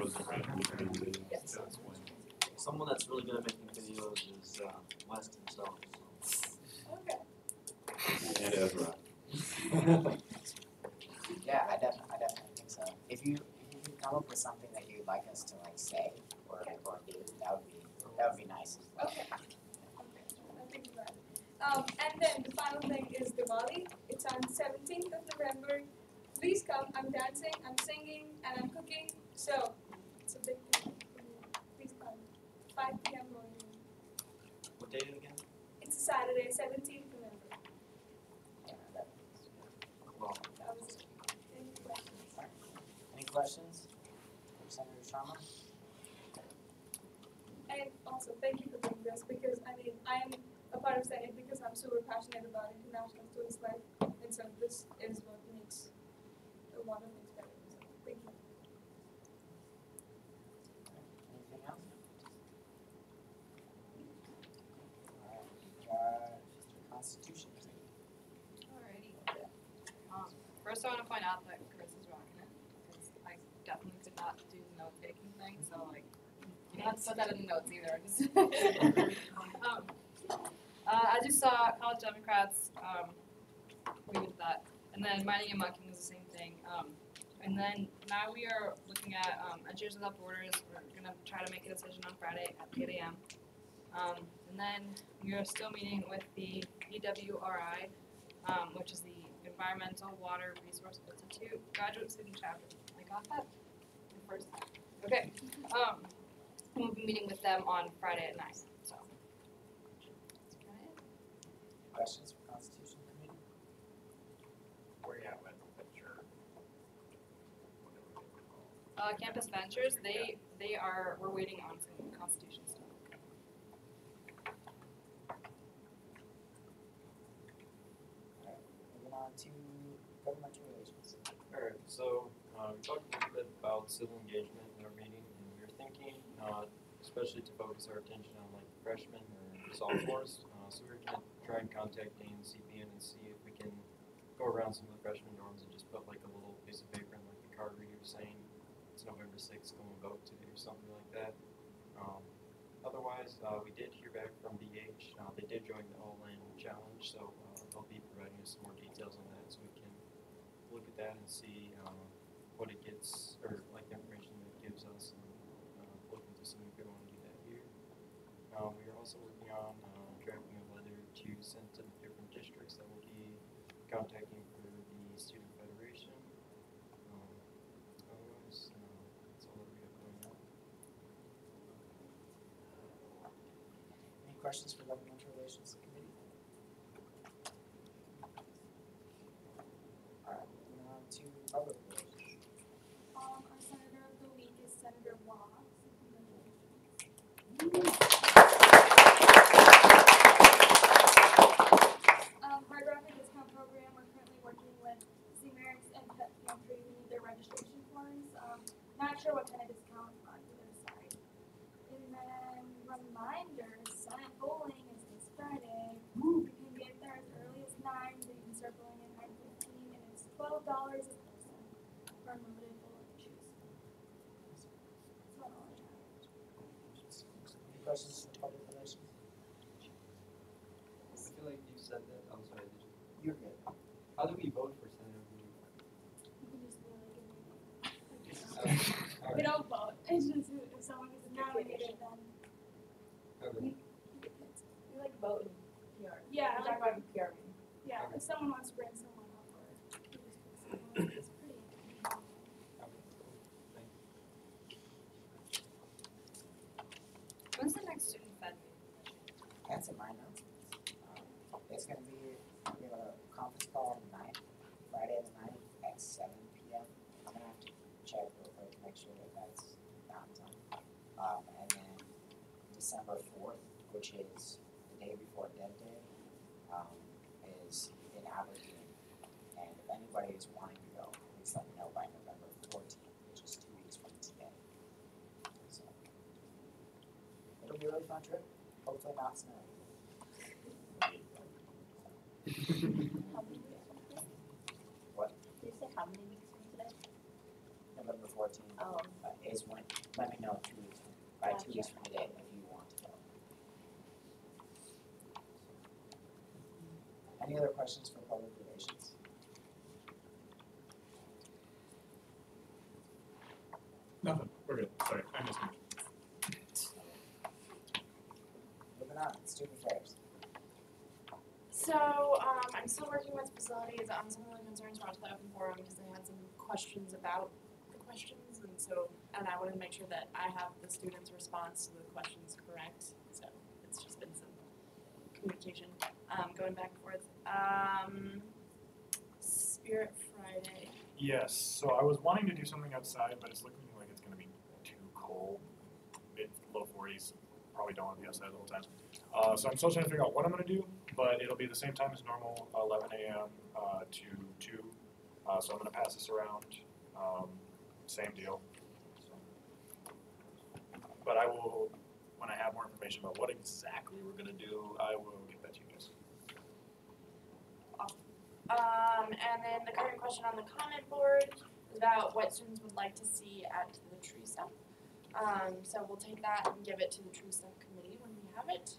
was the right video. Yes. Someone that's really good at making videos is West himself. Okay. And Ezra. Yeah, I definitely think so. If you can come up with something that you'd like us to like say or do, that would be nice. Okay. I'll think about it. And then the final thing is Diwali. It's on 17th of November. Please come. I'm dancing, I'm singing, and I'm cooking. So it's a big thing. Please come. 5 p.m. morning. What date again? It's a Saturday, 17th November. Yeah, Well, That was it. Any questions? Any questions for Senator Sharma? And also, thank you for doing this because I mean, I am a part of Senate because I'm super passionate about international students' life, and so this is what makes a lot of things better. So, thank you. Anything else? Constitution. Alrighty. First I want to point out that Chris is rocking it, because I definitely could not do the note-taking thing, so like, you don't have to put that in the notes either. As you saw, College Democrats, we did that, and then mining and mucking is the same thing. And then now we are looking at entries without borders. We're gonna try to make a decision on Friday at 8 a.m. And then we are still meeting with the EWRI, which is the Environmental Water Resource Institute Graduate Student Chapter. I got that the first time. Okay. And we'll be meeting with them on Friday at 9. So that's kind of it. Questions for Constitution Committee? Where you at with your Campus Ventures, we're waiting on some Constitution stuff. Moving on to governmental relations. Alright, so we talked a little bit about civil engagement in our meeting, and we were thinking, especially to focus our attention on like freshmen or sophomores. So we're gonna try and contact Dean and CPN and see if we can go around some of the freshman dorms and just put like a little piece of paper in like the card reader saying it's November 6th, go and vote today or something like that. Otherwise, we did hear back from BH. They did join the All-In Challenge, so they'll be providing us some more details on that, so we can look at that and see what it gets, or like the information that it gives us, and look into some if we want to do that here. We are also working on drafting a letter to send to the different districts that will be contacting for the Student Federation. Otherwise, that's all that we have going on. Any questions for governmental relations committee? Alright, moving on to public relations. Our senator of the week is Senator Watts. Hard Rock Discount Program, we're currently working with Z-Merix and Pet Pantry. We need their registration forms. Not sure what kind of discount on either side. And then reminder, Senate bowling is this Friday. You can get there as early as 9, but you can start bowling at 9:15, and it's $12 a person for unlimited bowl and shoes. That's about all I have. Any questions for public relations? I feel like you said that. I'm sorry. You're good. How do we vote for Senator Blue? You can just really give me Alright. We don't vote. It's just if someone is nominated, then Okay. We like vote in PR. yeah, We talk about in PR. yeah. If someone wants to bring someone up, or you just pick someone, it's pretty. When's the next student fed meeting? That's in my notes. It's gonna be, we have a conference call on the 9th, Friday the 9th at 7 p.m. I'm gonna have to check real quick, make sure that that's mountain time. And then December 4th, which is the day before Dead Day, is in Aberdeen. And if anybody is wanting to go, please let me know by November 14th, which is 2 weeks from today. So, it'll be a really fun trip, hopefully not snow. What? Did you say how many weeks from today? November 14th. Oh. is when, let me know 2 weeks, by 2 weeks from today if you want to go. Any other questions for public relations? Nothing, we're good, sorry, I missed it. Moving on, student affairs. So, I'm still working with facilities on some of the concerns brought to the open forum because they had some questions about the questions, and I wanted to make sure that I have the students' response to the questions correct, so it's just been some communication, going back and forth. Spirit Friday. Yes, so I was wanting to do something outside, but it's looking like it's gonna be too cold, low 40s, probably don't want to be outside the whole time. So I'm still trying to figure out what I'm gonna do, but it'll be the same time as normal, 11 a.m. To 2. So I'm gonna pass this around, same deal. So. But I will, when I have more information about what exactly we're gonna do, I will get that to you guys. And then the current question on the comment board is about what students would like to see at the tree stump. So we'll take that and give it to the tree stump committee when we have it.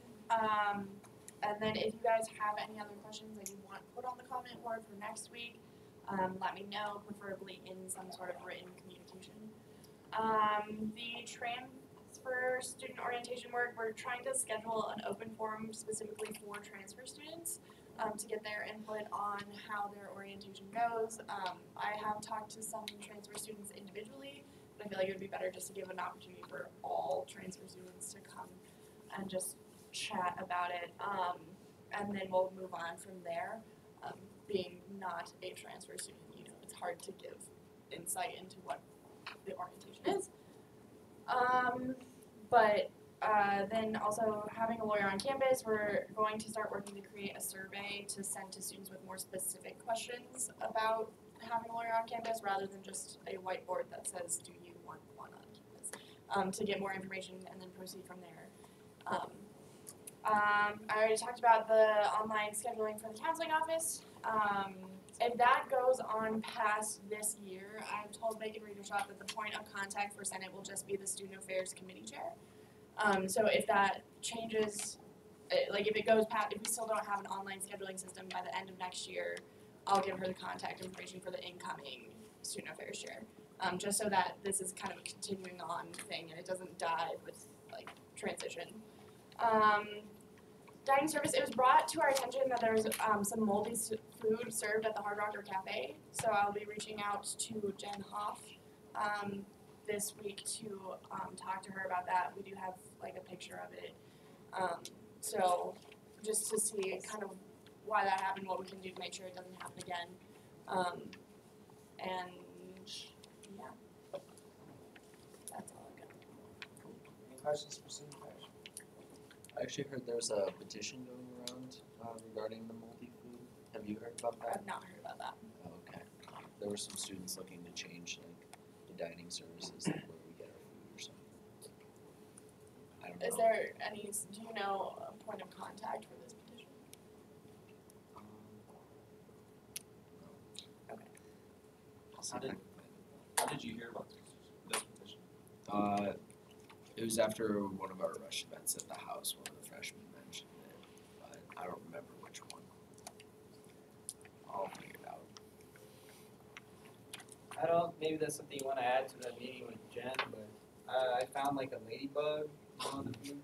And then if you guys have any other questions that you want put on the comment board for next week, let me know, preferably in some sort of written communication. The transfer student orientation work, we're trying to schedule an open forum specifically for transfer students to get their input on how their orientation goes. I have talked to some transfer students individually, but I feel like it would be better just to give an opportunity for all transfer students to come and just chat about it, and then we'll move on from there. Being not a transfer student, you know, it's hard to give insight into what the orientation is. But then also having a lawyer on campus, we're going to start working to create a survey to send to students with more specific questions about having a lawyer on campus rather than just a whiteboard that says, do you want one on campus? To get more information and then proceed from there. I already talked about the online scheduling for the counseling office. If that goes on past this year, I've told Megan Readershop that the point of contact for Senate will just be the Student Affairs Committee Chair. So if that changes, like if it goes past, if we still don't have an online scheduling system by the end of next year, I'll give her the contact information for the incoming Student Affairs Chair. Just so that this is kind of a continuing on thing and it doesn't die with like transition. Dining service, it was brought to our attention that there's some moldy food served at the Hard Rocker Cafe. So I'll be reaching out to Jen Hoff this week to talk to her about that. We do have like a picture of it. So just to see kind of why that happened, what we can do to make sure it doesn't happen again. And yeah, that's all I got. Any questions for student affairs? I actually heard there's a petition going around regarding the moldy food. Have you heard about that? I've not heard about that. Oh, okay. There were some students looking to change like the dining services, like where we get our food or something. I don't know. Is there any, do you know a point of contact for this petition? No. Okay. How did you hear about this petition? It was after one of our rush events at the house. One of the freshmen mentioned it, but I don't remember which one. I'll figure it out. I don't, maybe that's something you want to add to that meeting with Jen, but I found like a ladybug on the food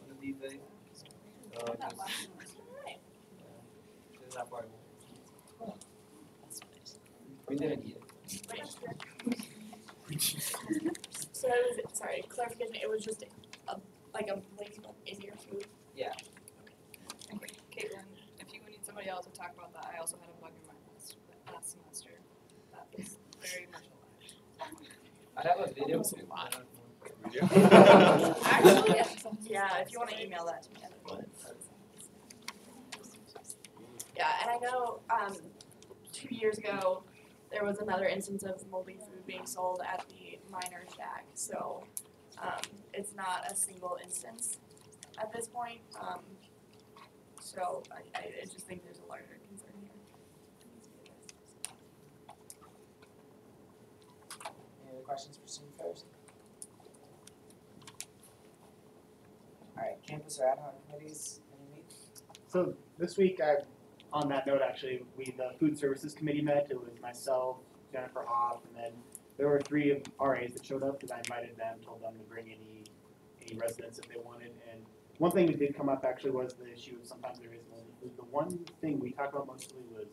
one of these days. So I just, it's not part of it. We didn't eat it. So it was, sorry, clarification, it was just like a ladybug in your food? Yeah. Caitlin, if you need somebody else to talk about that, I also had a bug in my last semester. That was very much alive. I have a video. Actually, yeah, if you want to email that to me. Yeah, and I know 2 years ago, there was another instance of moldy food being sold at the Minor Shack, so it's not a single instance at this point. So I just think there's a larger concern here. Any other questions for student affairs? Alright, campus or ad hoc committees, any meet? So this week, on that note, actually, the food services committee met. It was myself, Jennifer Hoff, and then there were 3 of RAs that showed up because I invited them, told them to bring any residents if they wanted. And one thing that did come up actually was the issue of sometimes there is moldy food. The one thing we talked about mostly was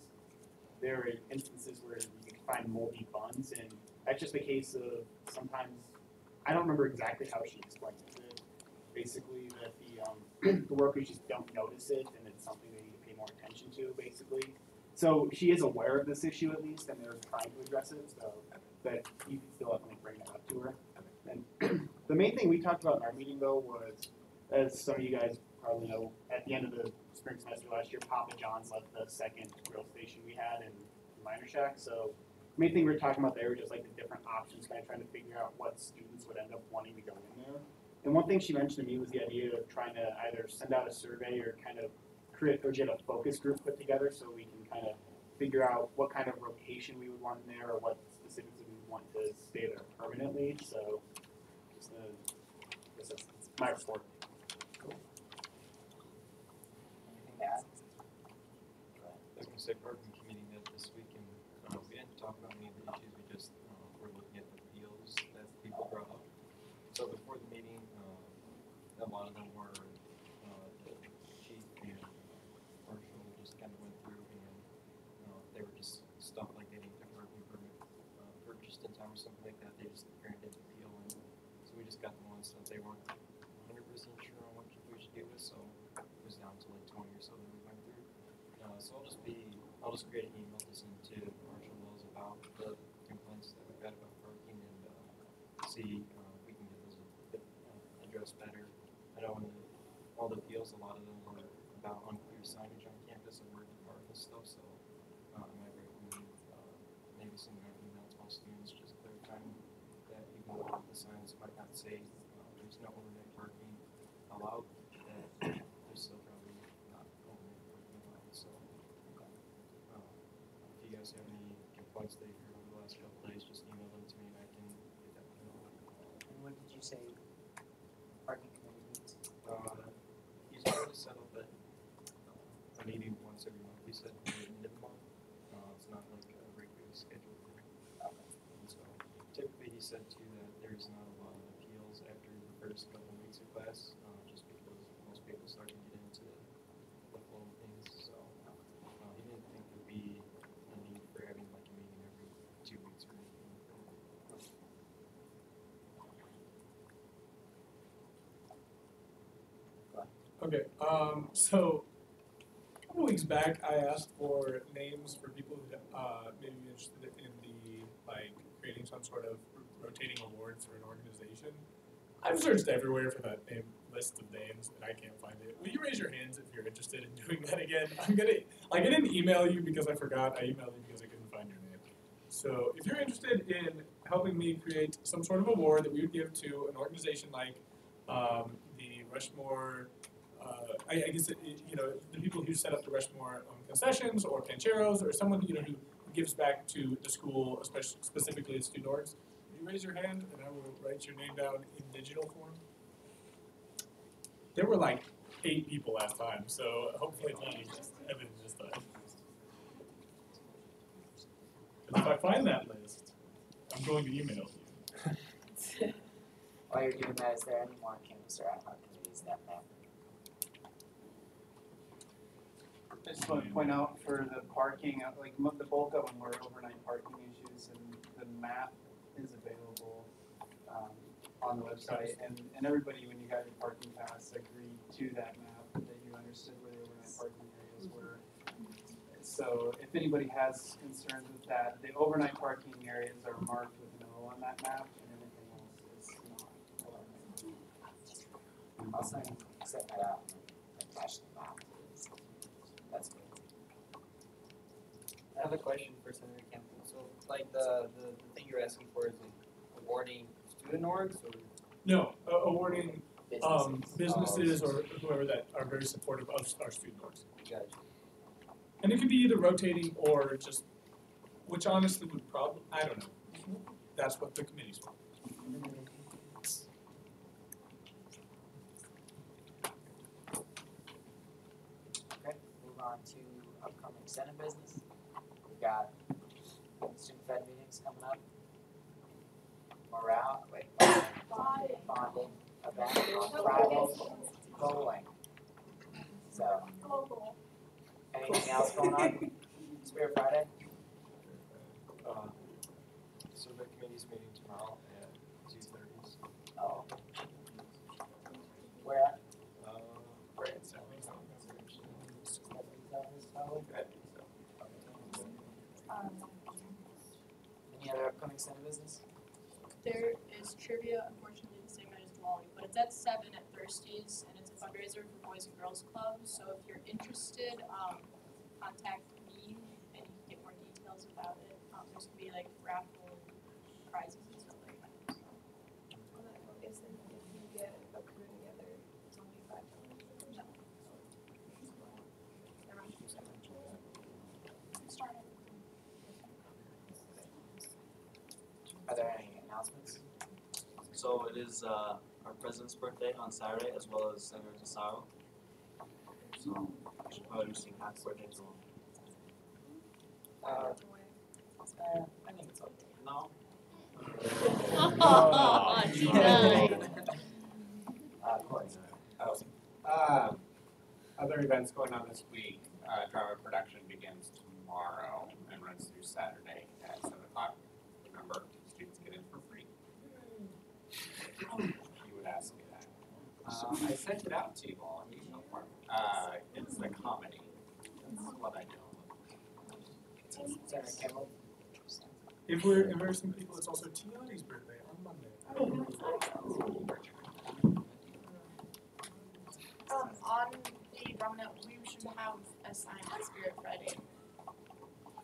there are instances where you can find moldy buns, and that's just a case of sometimes, I don't remember exactly how she explained it. Basically that the workers just don't notice it, and it's something they need to pay more attention to, basically. So she is aware of this issue at least, and they're trying to address it, so that you can still definitely bring that up to her. And the main thing we talked about in our meeting though was, as some of you guys probably know, at the end of the spring semester last year, Papa John's left the second grill station we had in Minor Shack. So the main thing we were talking about there were just like the different options, kind of trying to figure out what students would end up wanting to go in there. And one thing she mentioned to me was the idea of trying to either send out a survey or kind of create or get a focus group put together so we can kind of figure out what kind of rotation we would want in there or what specifically we would want to stay there permanently. So just that's my report. Cool. Anything to add? I was gonna say parking committee met this week and we didn't talk about any of the issues, we just were looking at the appeals that people brought up. So before the meeting, a lot of them were the chief and Marshall just kind of went through and they were just stuff like getting a parking permit purchased in time or something like that. They just granted appeal, and so we just got the ones that they weren't 100% sure on what we should do with. So it was down to like 20 or so that we went through. So I'll just create an email to send to Marshall Wells about the complaints that we've had about parking and see if we can get those addressed better. I know in all the appeals, a lot of them were about unclear signage on campus and where to park and stuff. So I might recommend maybe sending out an email to all students just clarifying that even though the signs might not say there's no overnight parking allowed, that there's still probably not overnight parking allowed. So if you guys have any complaints that you've heard over the last couple days, just email them to me and I can get that to you. And what did you say parking committee meets? He's trying to set up a meeting once every month. He said at the end of the month. It's not like a regularly scheduled thing. And so typically he said too that there's not a lot of appeals after the first couple of weeks of class, just because most people start to get into the flow of things. So he didn't think there'd be a need for having like a meeting every 2 weeks or anything like that. Okay, so a couple weeks back, I asked for names for people who may be interested in the, like, creating some sort of rotating award for an organization. I've searched everywhere for that list of names, and I can't find it. Will you raise your hands if you're interested in doing that again? I didn't email you because I forgot. I emailed you because I couldn't find your name. So if you're interested in helping me create some sort of award that we would give to an organization like the Rushmore, I guess the people who set up the Rushmore concessions or Pancheros or someone who gives back to the school, especially specifically the student orgs. Will you raise your hand and I will write your name down in digital form? There were like 8 people last time, so hopefully Evan just died. If I find that list, I'm going to email you. While you're doing that, is there any more campus or ad hoc committees that met? I just want to point out for the parking, like the bulk of them were overnight parking issues, and the map is available on the website, and everybody, when you got your parking pass, agreed to that map, that you understood where the overnight parking areas were. So if anybody has concerns with that, the overnight parking areas are marked with no on that map, and everything else is not. I'll send that out and attach the map. That's good. I have a question for Senator Campbell. So, like the thing you're asking for is awarding student orgs, or No, awarding businesses or whoever that are very supportive of our student orgs. Gotcha. And it could be either rotating or just, which honestly would probably, I don't know. That's what the committee's for. on to upcoming Senate business. We've got student fed meetings coming up. Bonding event on Friday, bowling. So, anything else going on? Spirit Friday? Survey committee's meeting tomorrow at 2:30. Oh. Where at? Right at 7. Any other upcoming Senate business? There is trivia, unfortunately the same night as bowling, but it's at 7 at Thirsties, and it's a fundraiser for Boys and Girls Club. So if you're interested, contact me and you can get more details about it. There's gonna be like raffle prizes and stuff like that. So. If you get a crew together, it's only $5. No. Are there any announcements? So it is our president's birthday on Saturday, as well as Senator Tesaro. So I should probably sing happy birthday to him. I think it's okay. No? Oh, denied. Corey. Other events going on this week, drama production begins tomorrow and runs through Saturday at 7 o'clock. Remember, students get in for free. You would ask me that. I sent it out to you all in email form. It's a comedy. That's what I do. Senator Kimball. If we're some people, it's also Tiani's birthday on Monday. On the drama note, we should have a sign at Spirit Friday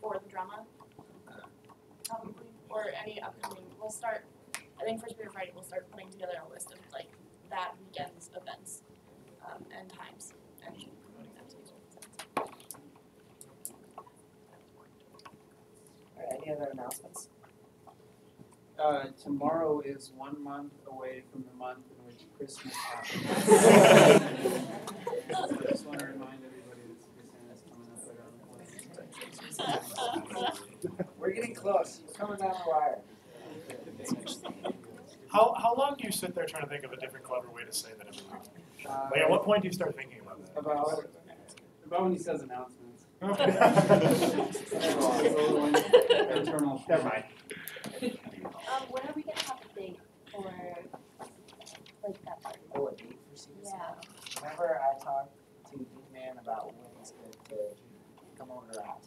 for the drama. Probably, or any upcoming, we'll start, I think for Spirit Friday, we'll start putting together a list of like that weekend's events, and times, and promoting them to you. Alright, any other announcements? Tomorrow is 1 month away from the month in which Christmas happens. So I just want to remind everybody that Santa's coming up later. We're getting close. We're coming down the wire. How long do you sit there trying to think of a different clever way to say that every week? Like at what point do you start thinking about that? About when he says announcements. Internal. Never mind. When are we gonna have a date for, like, that party? Oh, a date for senior Yeah. center. Remember I talked to Dean Man about when it's good to come over to that.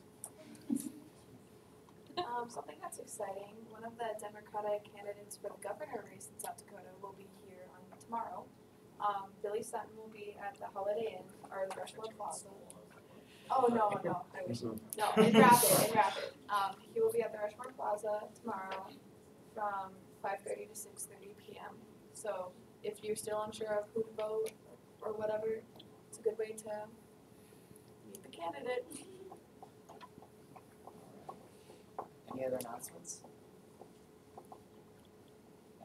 Something that's exciting, one of the Democratic candidates for the governor race in South Dakota will be here on tomorrow. Billy Sutton will be at the Holiday Inn, or the Rushmore Plaza. Oh, no, I wish, no, in Rapid. He will be at the Rushmore Plaza tomorrow from 5:30 to 6:30 p.m. So if you're still unsure of who to vote or whatever, it's a good way to meet the candidate. Any other announcements?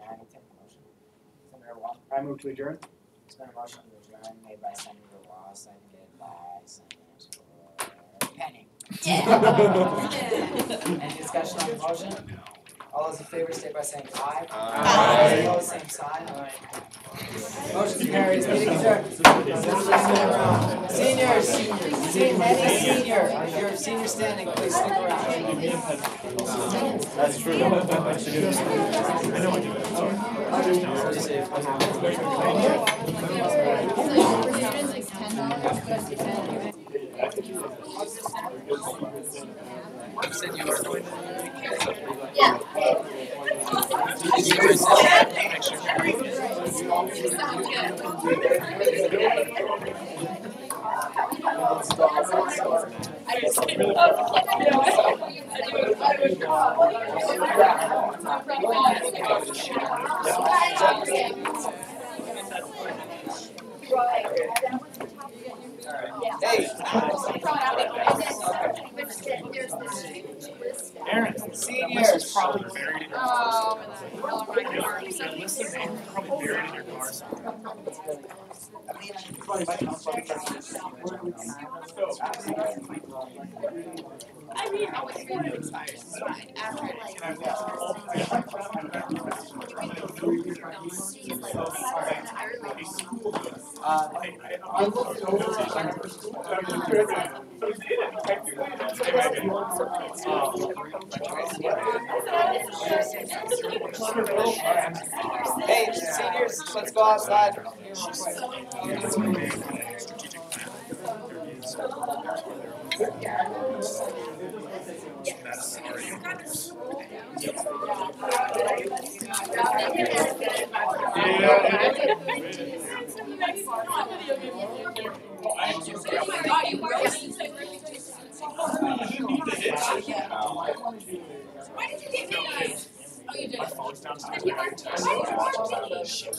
Anything? Motion? Senator Wong? I move to adjourn. It's been a motion to adjourn made by Senator Law, seconded by Senator Penning. Any discussion on the motion? All those in favor state by saying aye. Aye. Opposed, same sign. Motion carries. Meeting adjourned. Seniors, any senior, if you're a senior standing, please stick around. That's true. I know I do that, You said you were going to. Yeah. Hey. Aaron, Seniors. probably buried in your car. Oh my God. Listen, probably buried in your car somewhere. I mean, oh, wait, before it expires, it's fine, after it I looked Hey, seniors, let's go outside. Why did you get me? Oh, you did. my phone's downstairs. Why did you get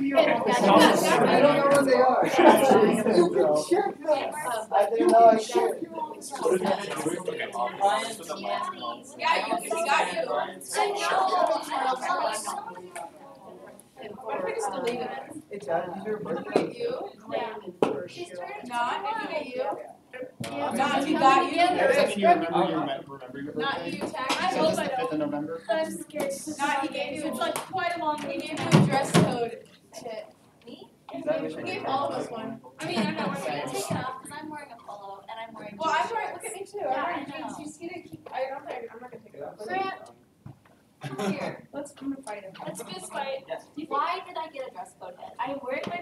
I don't know what they are. You can check them. I didn't know I should. Yeah, you got you. What if I just delete it? Hey, Chad, is your birthday? You? Yeah. Not if you get you. Yeah. Not if you got you. Does that mean you remember your birthday? Not you, Tag. I hope I don't. 5th of November? I'm scared. Not he gave you. It's like quite a long He week. gave you a dress code to me. Is that He gave all of us one. I mean, I'm not wearing it. Take it off, because I'm wearing a polo, and I'm wearing. Well, I'm wearing. Look at me too. Yeah, I I'm wearing know. jeans. You didn't keep. I'm not gonna take it off. Grant, come here. I'm gonna fight him. Let's fist fight. Why did I get a dress code then? I am wearing my